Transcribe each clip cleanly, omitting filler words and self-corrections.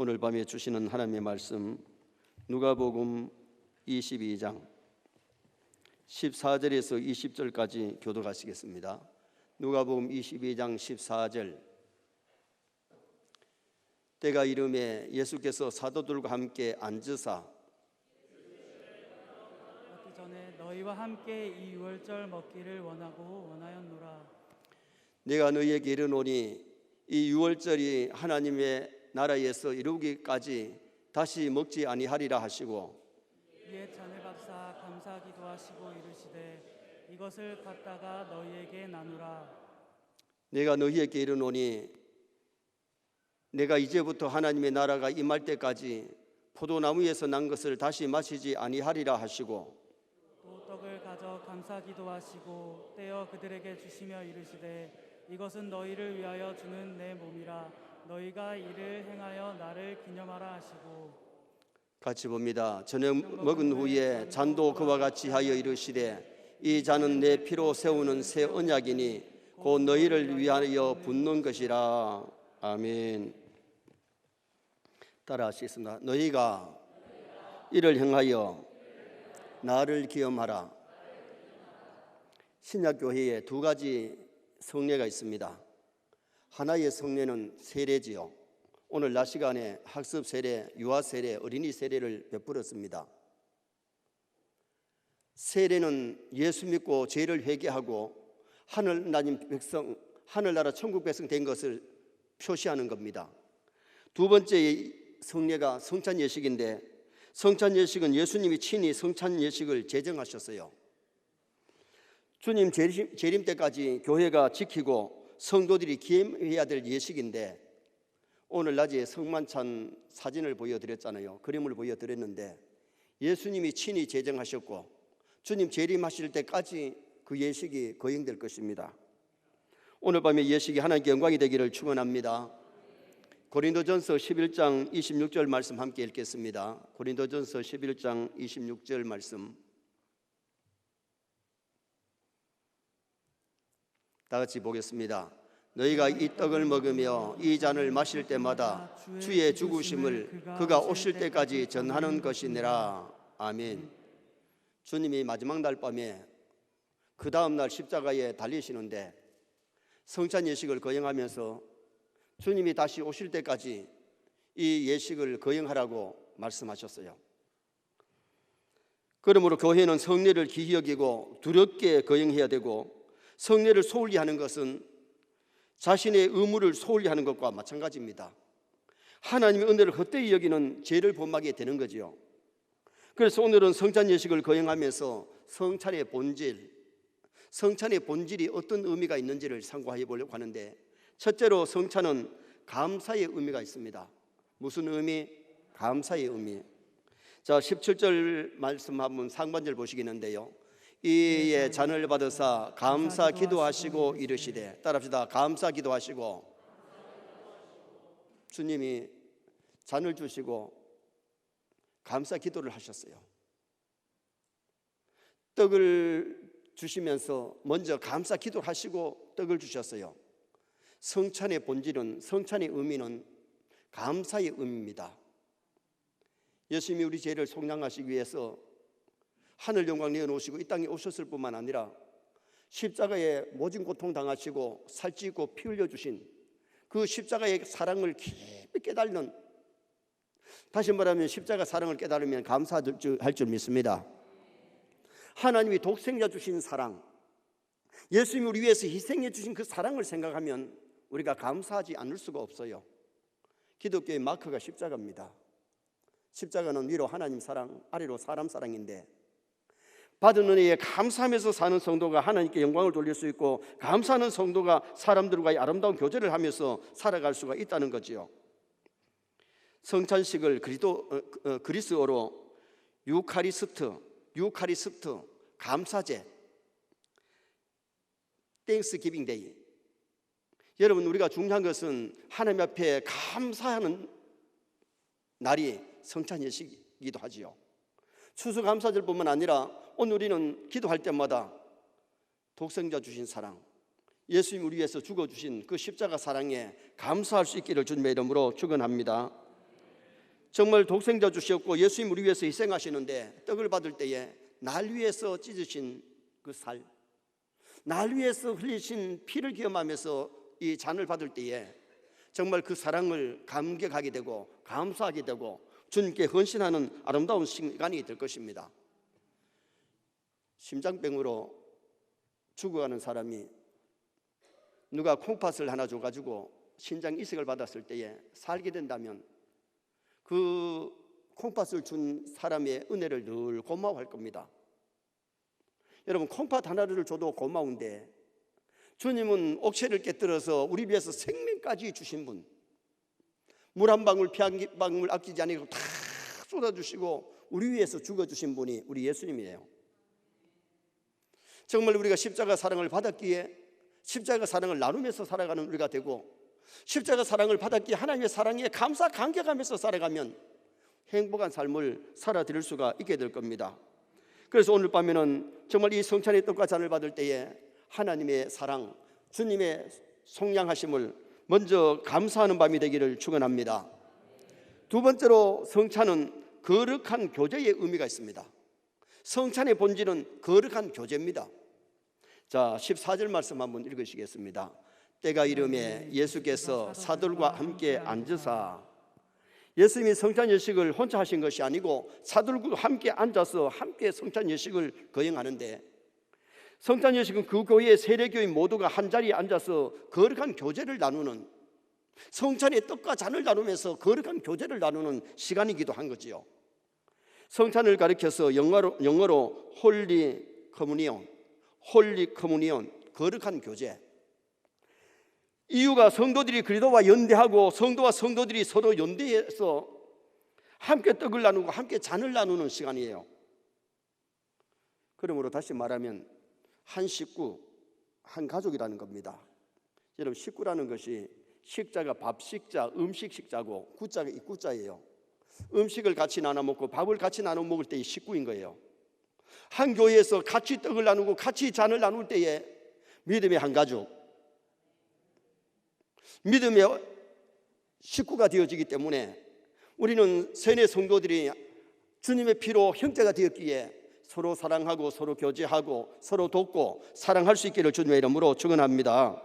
오늘 밤에 주시는 하나님의 말씀 누가복음 22장 14절에서 20절까지 교독하시겠습니다. 누가복음 22장 14절. 때가 이르매 예수께서 사도들과 함께 앉으사 먹기 전에 너희와 함께 이 유월절 먹기를 원하였노라. 내가 너희에게 이르노니 이 유월절이 하나님의 나라에서 이루기까지 다시 먹지 아니하리라 하시고, 이에 잔을 박사 감사 기도하시고 이르시되 이것을 갖다가 너희에게 나누라. 내가 너희에게 이르노니 내가 이제부터 하나님의 나라가 임할 때까지 포도나무에서 난 것을 다시 마시지 아니하리라 하시고, 또 떡을 가져 감사 기도하시고 떼어 그들에게 주시며 이르시되 이것은 너희를 위하여 주는 내 몸이라. 너희가 이를 행하여 나를 기념하라 하시고. 같이 봅니다. 저녁 먹은 후에 잔도 그와 같이 하여 이르시되 이 잔은 내 피로 세우는 새 언약이니 곧 너희를 위하여 붓는 것이라. 아멘. 따라 하시겠습니다. 너희가 이를 행하여 나를 기념하라. 신약교회에 두 가지 성례가 있습니다. 하나의 성례는 세례지요. 오늘 낮 시간에 학습 세례, 유아 세례, 어린이 세례를 베풀었습니다. 세례는 예수 믿고 죄를 회개하고 하늘나님 백성, 하늘나라 천국 백성 된 것을 표시하는 겁니다. 두 번째 성례가 성찬 예식인데, 성찬 예식은 예수님이 친히 성찬 예식을 제정하셨어요. 주님 재림 때까지 교회가 지키고 성도들이 기념해야 될 예식인데, 오늘 낮에 성만찬 사진을 보여드렸잖아요. 그림을 보여드렸는데 예수님이 친히 제정하셨고 주님 재림하실 때까지 그 예식이 거행될 것입니다. 오늘 밤에 예식이 하나님께 영광이 되기를 축원합니다. 고린도전서 11장 26절 말씀 함께 읽겠습니다. 고린도전서 11장 26절 말씀 다 같이 보겠습니다. 너희가 이 떡을 먹으며 이 잔을 마실 때마다 주의 죽으심을 그가 오실 때까지 전하는 것이니라. 아멘. 주님이 마지막 날 밤에 그 다음 날 십자가에 달리시는데 성찬 예식을 거행하면서 주님이 다시 오실 때까지 이 예식을 거행하라고 말씀하셨어요. 그러므로 교회는 성례를 기히 여기고 두렵게 거행해야 되고, 성례를 소홀히 하는 것은 자신의 의무를 소홀히 하는 것과 마찬가지입니다. 하나님의 은혜를 헛되이 여기는 죄를 범하게 되는 거죠. 그래서 오늘은 성찬 예식을 거행하면서 성찬의 본질이 어떤 의미가 있는지를 상고해 보려고 하는데, 첫째로 성찬은 감사의 의미가 있습니다. 무슨 의미? 감사의 의미. 자, 17절 말씀 한번 상반절 보시겠는데요. 이에 잔을 받으사 감사 기도하시고 이르시되, 따라합시다. 감사 기도하시고. 주님이 잔을 주시고 감사 기도를 하셨어요. 떡을 주시면서 먼저 감사 기도를 하시고 떡을 주셨어요. 성찬의 본질은, 성찬의 의미는 감사의 의미입니다. 예수님이 우리 죄를 속량하시기 위해서 하늘 영광 내어놓으시고 이 땅에 오셨을 뿐만 아니라 십자가에 모진 고통 당하시고 살찌고 피 흘려주신 그 십자가의 사랑을 깊이 깨달는, 다시 말하면 십자가 사랑을 깨달으면 감사할 줄 믿습니다. 하나님이 독생자 주신 사랑, 예수님이 우리 위해서 희생해 주신 그 사랑을 생각하면 우리가 감사하지 않을 수가 없어요. 기독교의 마크가 십자가입니다. 십자가는 위로 하나님 사랑, 아래로 사람 사랑인데, 받은 은혜에 감사하면서 사는 성도가 하나님께 영광을 돌릴 수 있고, 감사하는 성도가 사람들과의 아름다운 교제를 하면서 살아갈 수가 있다는 거지요. 성찬식을 그리스어로 유카리스트, 감사제, 땡스기빙 데이. 여러분, 우리가 중요한 것은 하나님 앞에 감사하는 날이 성찬 예식이기도 하지요. 추수감사절뿐만 아니라 오늘 우리는 기도할 때마다 독생자 주신 사랑, 예수님 우리 위해서 죽어주신 그 십자가 사랑에 감사할 수 있기를 주님의 이름으로 축원합니다. 정말 독생자 주셨고 예수님 우리 위해서 희생하시는데 떡을 받을 때에 날 위해서 찢으신 그 살, 날 위해서 흘리신 피를 기억하면서 이 잔을 받을 때에 정말 그 사랑을 감격하게 되고 감사하게 되고 주님께 헌신하는 아름다운 시간이 될 것입니다. 심장병으로 죽어가는 사람이 누가 콩팥을 하나 줘가지고 신장 이식을 받았을 때에 살게 된다면 그 콩팥을 준 사람의 은혜를 늘 고마워할 겁니다. 여러분, 콩팥 하나를 줘도 고마운데 주님은 옥체를 깨뜨려서 우리 위해서 생명까지 주신 분, 물 한 방울 피 한 방울 아끼지 않고 다 쏟아주시고 우리 위해서 죽어주신 분이 우리 예수님이에요. 정말 우리가 십자가 사랑을 받았기에 십자가 사랑을 나누면서 살아가는 우리가 되고, 십자가 사랑을 받았기에 하나님의 사랑에 감사 감격하면서 살아가면 행복한 삶을 살아드릴 수가 있게 될 겁니다. 그래서 오늘 밤에는 정말 이 성찬의 떡과 잔을 받을 때에 하나님의 사랑, 주님의 속량하심을 먼저 감사하는 밤이 되기를 축원합니다. 두 번째로, 성찬은 거룩한 교제의 의미가 있습니다. 성찬의 본질은 거룩한 교제입니다. 자, 14절 말씀 한번 읽으시겠습니다. 때가 이르매 예수께서 사도들과 함께 앉으사, 예수님이 성찬 예식을 혼자 하신 것이 아니고 사도들과 함께 앉아서 함께 성찬 예식을 거행하는데, 성찬 예식은 그 교회의 세례교인 모두가 한자리에 앉아서 거룩한 교제를 나누는, 성찬의 떡과 잔을 나누면서 거룩한 교제를 나누는 시간이기도 한 거지요. 성찬을 가리켜서 영어로 홀리 커뮤니온, 거룩한 교제. 이유가 성도들이 그리스도와 연대하고 성도와 성도들이 서로 연대해서 함께 떡을 나누고 함께 잔을 나누는 시간이에요. 그러므로 다시 말하면 한 식구, 한 가족이라는 겁니다. 여러분, 식구라는 것이 식자가 밥식자, 음식식자고 구자가 이 구자예요. 음식을 같이 나눠 먹고 밥을 같이 나눠 먹을 때 이 식구인 거예요. 한 교회에서 같이 떡을 나누고 같이 잔을 나눌 때에 믿음의 한 가족, 믿음의 식구가 되어지기 때문에 우리는 세뇌 성도들이 주님의 피로 형제가 되었기에 서로 사랑하고 서로 교제하고 서로 돕고 사랑할 수 있기를 주님의 이름으로 축원합니다.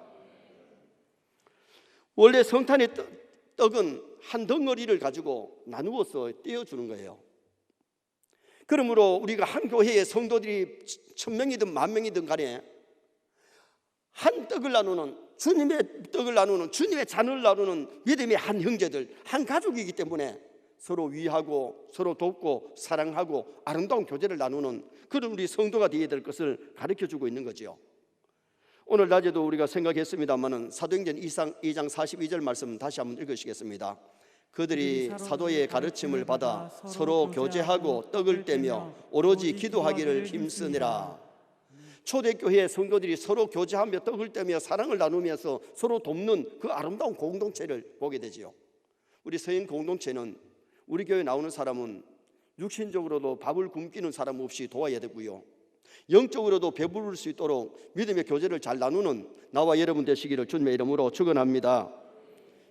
원래 성찬의 떡은 한 덩어리를 가지고 나누어서 떼어주는 거예요. 그러므로 우리가 한 교회의 성도들이 1000명이든 10,000명이든 간에 한 떡을 나누는, 주님의 떡을 나누는, 주님의 잔을 나누는 믿음의 한 형제들, 한 가족이기 때문에 서로 위하고 서로 돕고 사랑하고 아름다운 교제를 나누는 그런 우리 성도가 되어야 될 것을 가르쳐주고 있는 거죠. 오늘 낮에도 우리가 생각했습니다마는 사도행전 2장 42절 말씀 다시 한번 읽으시겠습니다. 그들이 사도의 가르침을 받아 서로 교제하고 떡을 떼며 오로지 기도하기를 힘쓰니라. 초대교회의 성도들이 서로 교제하며 떡을 떼며 사랑을 나누면서 서로 돕는 그 아름다운 공동체를 보게 되지요. 우리 서인 공동체는 우리 교회 나오는 사람은 육신적으로도 밥을 굶기는 사람 없이 도와야 되고요, 영적으로도 배부를 수 있도록 믿음의 교제를 잘 나누는 나와 여러분 되시기를 주님의 이름으로 축원합니다.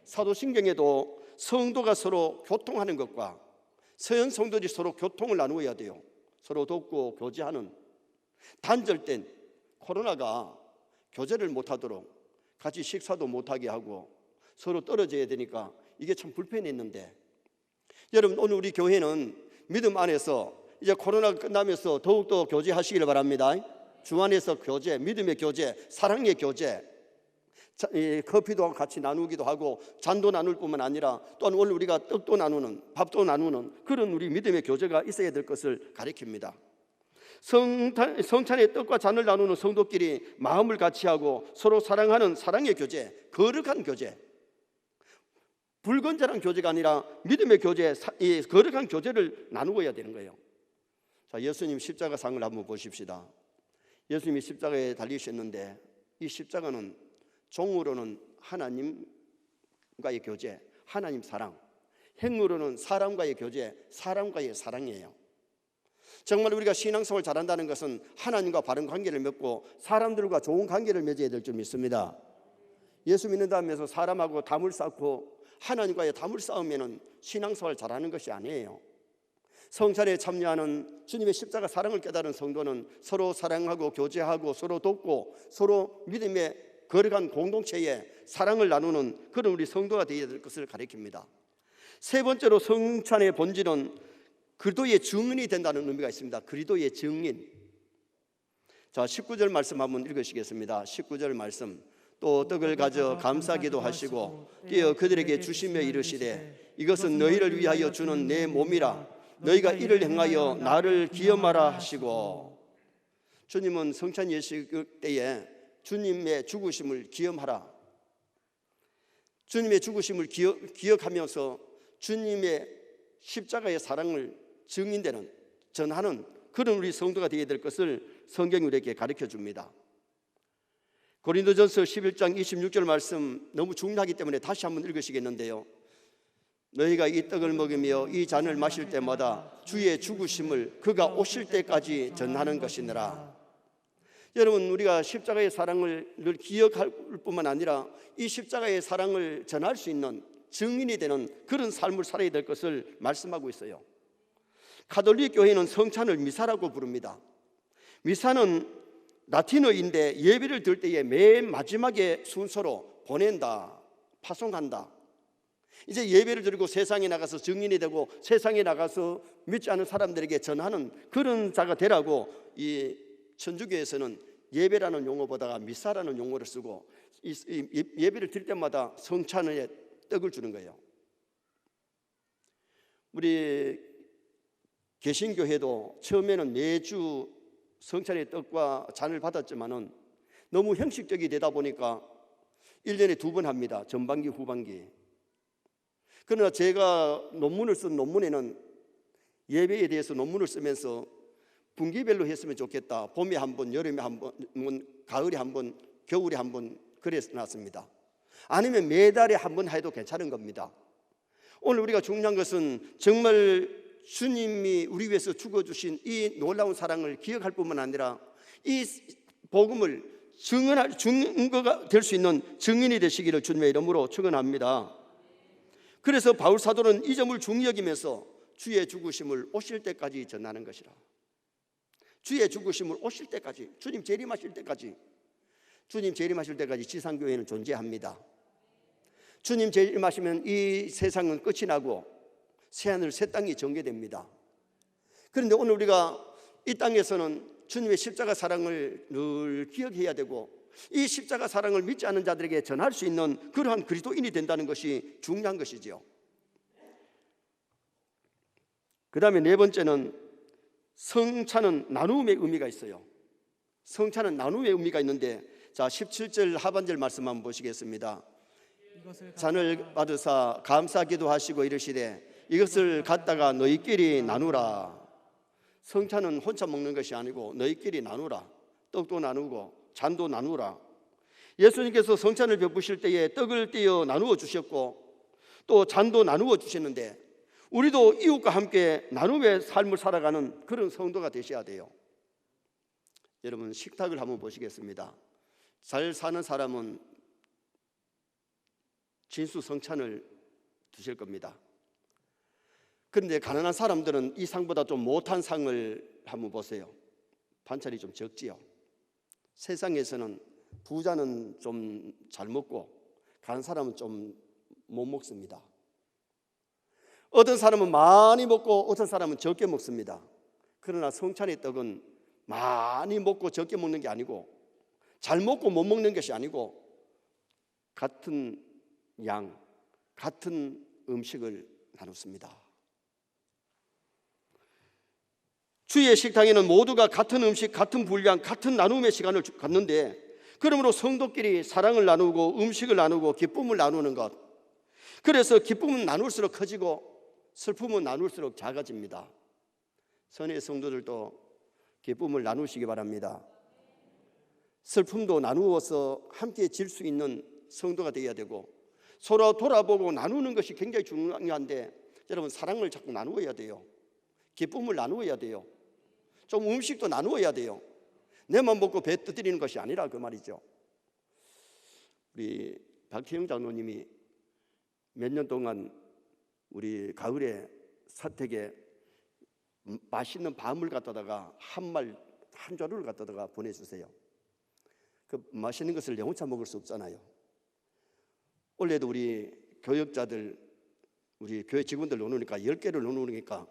사도신경에도 성도가 서로 교통하는 것과 서양 성도들이 서로 교통을 나누어야 돼요. 서로 돕고 교제하는, 단절된 코로나가 교제를 못하도록 같이 식사도 못하게 하고 서로 떨어져야 되니까 이게 참 불편했는데, 여러분, 오늘 우리 교회는 믿음 안에서 이제 코로나가 끝나면서 더욱더 교제하시기를 바랍니다. 주 안에서 교제, 믿음의 교제, 사랑의 교제, 커피도 같이 나누기도 하고 잔도 나눌 뿐만 아니라 또한 오늘 우리가 떡도 나누는, 밥도 나누는 그런 우리 믿음의 교제가 있어야 될 것을 가리킵니다. 성찬의 떡과 잔을 나누는 성도끼리 마음을 같이 하고 서로 사랑하는 사랑의 교제, 거룩한 교제, 불건전한 교제가 아니라 믿음의 교제, 이 거룩한 교제를 나누어야 되는 거예요. 자, 예수님 십자가상을 한번 보십시다. 예수님이 십자가에 달리셨는데 이 십자가는 종으로는 하나님과의 교제, 하나님 사랑, 행으로는 사람과의 교제, 사람과의 사랑이에요. 정말 우리가 신앙생활 잘한다는 것은 하나님과 바른 관계를 맺고 사람들과 좋은 관계를 맺어야 될 줄 믿습니다. 예수 믿는다면서 사람하고 담을 쌓고 하나님과의 담을 쌓으면 신앙생활 잘하는 것이 아니에요. 성찬에 참여하는 주님의 십자가 사랑을 깨달은 성도는 서로 사랑하고 교제하고 서로 돕고 서로 믿음의 거룩한 공동체에 사랑을 나누는 그런 우리 성도가 되어야 될 것을 가리킵니다. 세 번째로 성찬의 본질은 그리스도의 증인이 된다는 의미가 있습니다. 그리스도의 증인. 자, 19절 말씀 한번 읽으시겠습니다. 19절 말씀. 또 떡을 가져 감사기도 하시고 떼어 그들에게 주시며 이르시되 이것은 너희를 위하여 주는 내 몸이라 너희가 이를 행하여 나를 기념하라 하시고. 주님은 성찬 예식 때에 주님의 죽으심을 기념하라, 주님의 죽으심을 기억하면서 주님의 십자가의 사랑을 증인되는, 전하는 그런 우리 성도가 되어야 될 것을 성경이 우리에게 가르쳐 줍니다. 고린도전서 11장 26절 말씀 너무 중요하기 때문에 다시 한번 읽으시겠는데요. 너희가 이 떡을 먹으며 이 잔을 마실 때마다 주의 죽으심을 그가 오실 때까지 전하는 것이니라. 여러분, 우리가 십자가의 사랑을 늘 기억할 뿐만 아니라 이 십자가의 사랑을 전할 수 있는 증인이 되는 그런 삶을 살아야 될 것을 말씀하고 있어요. 가톨릭 교회는 성찬을 미사라고 부릅니다. 미사는 라틴어인데 예배를 드릴 때에 맨 마지막에 순서로 보낸다, 파송한다. 이제 예배를 드리고 세상에 나가서 증인이 되고 세상에 나가서 믿지 않은 사람들에게 전하는 그런 자가 되라고 이 천주교에서는 예배라는 용어보다가 미사라는 용어를 쓰고 예배를 드릴 때마다 성찬에 떡을 주는 거예요. 우리 개신교회도 처음에는 매주 성찬의 떡과 잔을 받았지만은 너무 형식적이 되다 보니까 1년에 2번 합니다. 전반기, 후반기. 그러나 제가 논문을 쓴 논문에는 예배에 대해서 논문을 쓰면서 분기별로 했으면 좋겠다. 봄에 한 번, 여름에 한 번, 가을에 한 번, 겨울에 한 번 그래서 놨습니다. 아니면 매달에 한 번 해도 괜찮은 겁니다. 오늘 우리가 중요한 것은 정말 주님이 우리 위해서 죽어주신 이 놀라운 사랑을 기억할 뿐만 아니라 이 복음을 증언할 증거가 될 수 있는 증인이 되시기를 주님의 이름으로 축원합니다. 그래서 바울 사도는 이 점을 중히 여기면서 주의 죽으심을 오실 때까지 전하는 것이라. 주의 죽으심을 오실 때까지, 주님 재림하실 때까지, 주님 재림하실 때까지 지상교회는 존재합니다. 주님 재림하시면 이 세상은 끝이 나고 새하늘 새 땅이 전개됩니다. 그런데 오늘 우리가 이 땅에서는 주님의 십자가 사랑을 늘 기억해야 되고 이 십자가 사랑을 믿지 않는 자들에게 전할 수 있는 그러한 그리스도인이 된다는 것이 중요한 것이지요. 그 다음에 네 번째는 성찬은 나눔의 의미가 있어요. 성찬은 나눔의 의미가 있는데, 자 17절 하반절 말씀 한번 보시겠습니다. 잔을 받으사 감사기도 하시고 이르시되 이것을 갖다가 너희끼리 나누라. 성찬은 혼자 먹는 것이 아니고 너희끼리 나누라. 떡도 나누고 잔도 나누라. 예수님께서 성찬을 베푸실 때에 떡을 떼어 나누어 주셨고 또 잔도 나누어 주셨는데 우리도 이웃과 함께 나눔의 삶을 살아가는 그런 성도가 되셔야 돼요. 여러분, 식탁을 한번 보시겠습니다. 잘 사는 사람은 진수 성찬을 드실 겁니다. 그런데 가난한 사람들은 이 상보다 좀 못한 상을 한번 보세요. 반찬이 좀 적지요. 세상에서는 부자는 좀 잘 먹고 가난한 사람은 좀 못 먹습니다. 어떤 사람은 많이 먹고 어떤 사람은 적게 먹습니다. 그러나 성찬의 떡은 많이 먹고 적게 먹는 게 아니고 잘 먹고 못 먹는 것이 아니고 같은 양, 같은 음식을 나눴습니다. 주의 식당에는 모두가 같은 음식, 같은 분량, 같은 나눔의 시간을 갖는데 그러므로 성도끼리 사랑을 나누고 음식을 나누고 기쁨을 나누는 것, 그래서 기쁨은 나눌수록 커지고 슬픔은 나눌수록 작아집니다. 선의 성도들도 기쁨을 나누시기 바랍니다. 슬픔도 나누어서 함께 질 수 있는 성도가 되어야 되고 서로 돌아보고 나누는 것이 굉장히 중요한데 여러분, 사랑을 자꾸 나누어야 돼요. 기쁨을 나누어야 돼요. 좀 음식도 나누어야 돼요. 내만 먹고 배 떠드리는 것이 아니라 그 말이죠. 우리 박혜영 장로님이 몇 년 동안 우리 가을에 사택에 맛있는 밤을 갖다가 한 자루를 갖다가 보내주세요. 그 맛있는 것을 영혼차 먹을 수 없잖아요. 원래도 우리 교역자들, 우리 교회 직원들 나누니까 10개를 나누니까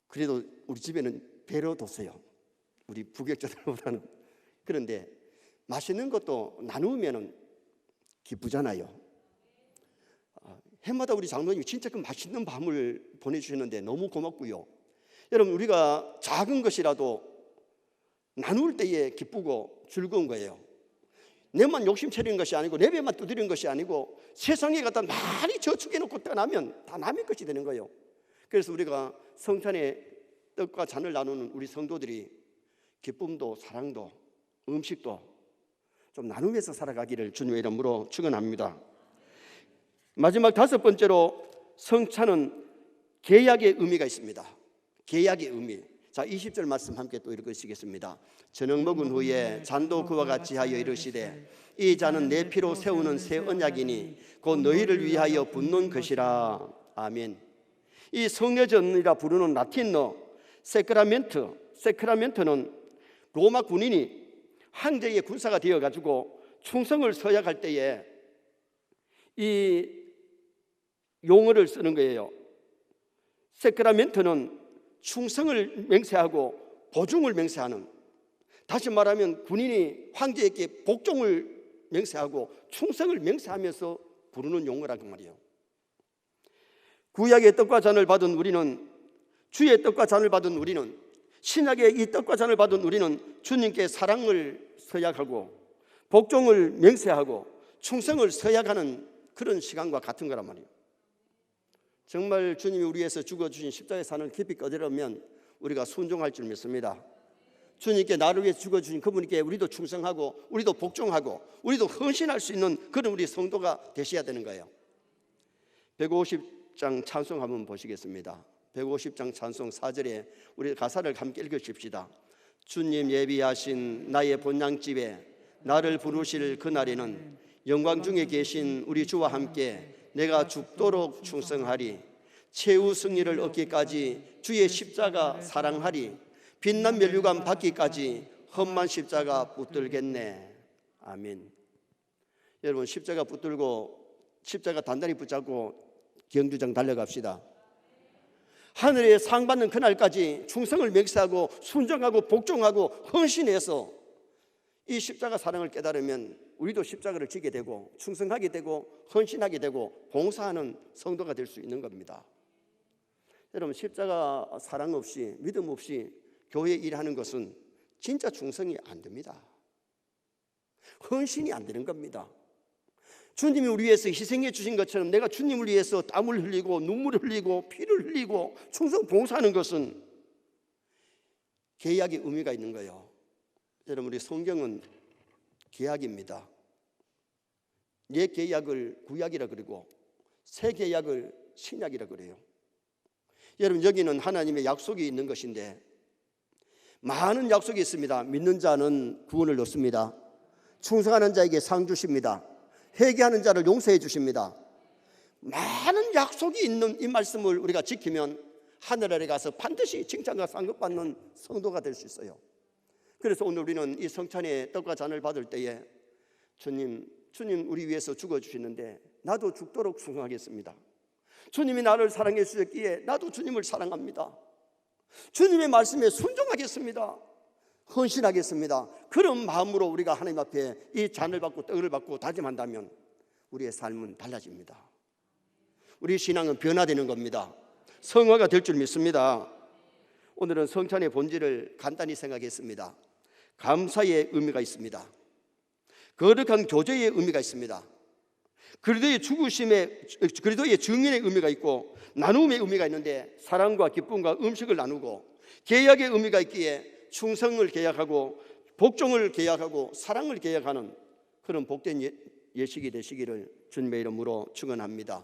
그래도 우리 집에는 배로 뒀어요. 우리 부격자들보다는. 그런데 맛있는 것도 나누면 기쁘잖아요. 해마다 우리 장로님이 진짜 그 맛있는 밤을 보내주시는데 너무 고맙고요. 여러분, 우리가 작은 것이라도 나눌 때에 기쁘고 즐거운 거예요. 내만 욕심 차리는 것이 아니고 내 배만 두드리는 것이 아니고 세상에 갖다 많이 저축해 놓고 떠나면 다 남의 것이 되는 거예요. 그래서 우리가 성찬에 떡과 잔을 나누는 우리 성도들이 기쁨도 사랑도 음식도 좀 나누면서 살아가기를 주님의 이름으로 축원합니다. 마지막 5번째로 성찬은 계약의 의미가 있습니다. 계약의 의미. 자, 20절 말씀 함께 또 읽으시겠습니다. 저녁 먹은 후에 잔도 그와 같이 하여 이르시되 이 잔은 내 피로 세우는 새 언약이니 곧 너희를 위하여 붓는 것이라. 아멘. 이 성례전이라 부르는 라틴어 세크라멘트는 로마 군인이 황제의 군사가 되어가지고 충성을 서약할 때에 이 용어를 쓰는 거예요. 세크라멘트는 충성을 맹세하고 보증을 맹세하는, 다시 말하면 군인이 황제에게 복종을 맹세하고 충성을 맹세하면서 부르는 용어라고 말이에요. 구약의 떡과 잔을 받은 우리는, 주의 떡과 잔을 받은 우리는, 신약의 이 떡과 잔을 받은 우리는 주님께 사랑을 서약하고 복종을 맹세하고 충성을 서약하는 그런 시간과 같은 거란 말이에요. 정말 주님이 우리 위해서 죽어주신 십자가의 산을 깊이 꺼내려면 우리가 순종할 줄 믿습니다. 주님께 나를 위해 죽어주신 그분께 우리도 충성하고 우리도 복종하고 우리도 헌신할 수 있는 그런 우리 성도가 되셔야 되는 거예요. 150장 찬송 한번 보시겠습니다. 150장 찬송 4절에 우리 가사를 함께 읽으십시다. 주님 예비하신 나의 본향집에 나를 부르실 그날에는 영광 중에 계신 우리 주와 함께 내가 죽도록 충성하리. 최후 승리를 얻기까지 주의 십자가 사랑하리. 빛난 면류관 받기까지 험한 십자가 붙들겠네. 아멘. 여러분, 십자가 붙들고 십자가 단단히 붙잡고 경주장 달려갑시다. 하늘에 상 받는 그날까지 충성을 맹세하고 순종하고 복종하고 헌신해서 이 십자가 사랑을 깨달으면 우리도 십자가를 지게 되고 충성하게 되고 헌신하게 되고 봉사하는 성도가 될 수 있는 겁니다. 여러분, 십자가 사랑 없이 믿음 없이 교회 일하는 것은 진짜 충성이 안 됩니다. 헌신이 안 되는 겁니다. 주님이 우리 위해서 희생해 주신 것처럼 내가 주님을 위해서 땀을 흘리고 눈물을 흘리고 피를 흘리고 충성 봉사하는 것은 계약의 의미가 있는 거예요. 여러분, 우리 성경은 계약입니다. 옛 계약을 구약이라 그러고 새 계약을 신약이라 그래요. 여러분, 여기는 하나님의 약속이 있는 것인데 많은 약속이 있습니다. 믿는 자는 구원을 얻습니다. 충성하는 자에게 상 주십니다. 회개하는 자를 용서해 주십니다. 많은 약속이 있는 이 말씀을 우리가 지키면 하늘 아래 가서 반드시 칭찬과 상급받는 성도가 될 수 있어요. 그래서 오늘 우리는 이 성찬의 떡과 잔을 받을 때에 주님 우리 위해서 죽어주시는데 나도 죽도록 충성하겠습니다. 주님이 나를 사랑해 주셨기에 나도 주님을 사랑합니다. 주님의 말씀에 순종하겠습니다. 헌신하겠습니다. 그런 마음으로 우리가 하나님 앞에 이 잔을 받고 떡을 받고 다짐한다면 우리의 삶은 달라집니다. 우리 신앙은 변화되는 겁니다. 성화가 될 줄 믿습니다. 오늘은 성찬의 본질을 간단히 생각했습니다. 감사의 의미가 있습니다. 거룩한 교제의 의미가 있습니다. 그리스도의 그리스도의 증인의 의미가 있고 나눔의 의미가 있는데 사랑과 기쁨과 음식을 나누고 계약의 의미가 있기에 충성을 계약하고 복종을 계약하고 사랑을 계약하는 그런 복된 예식이 되시기를 주님의 이름으로 축원합니다.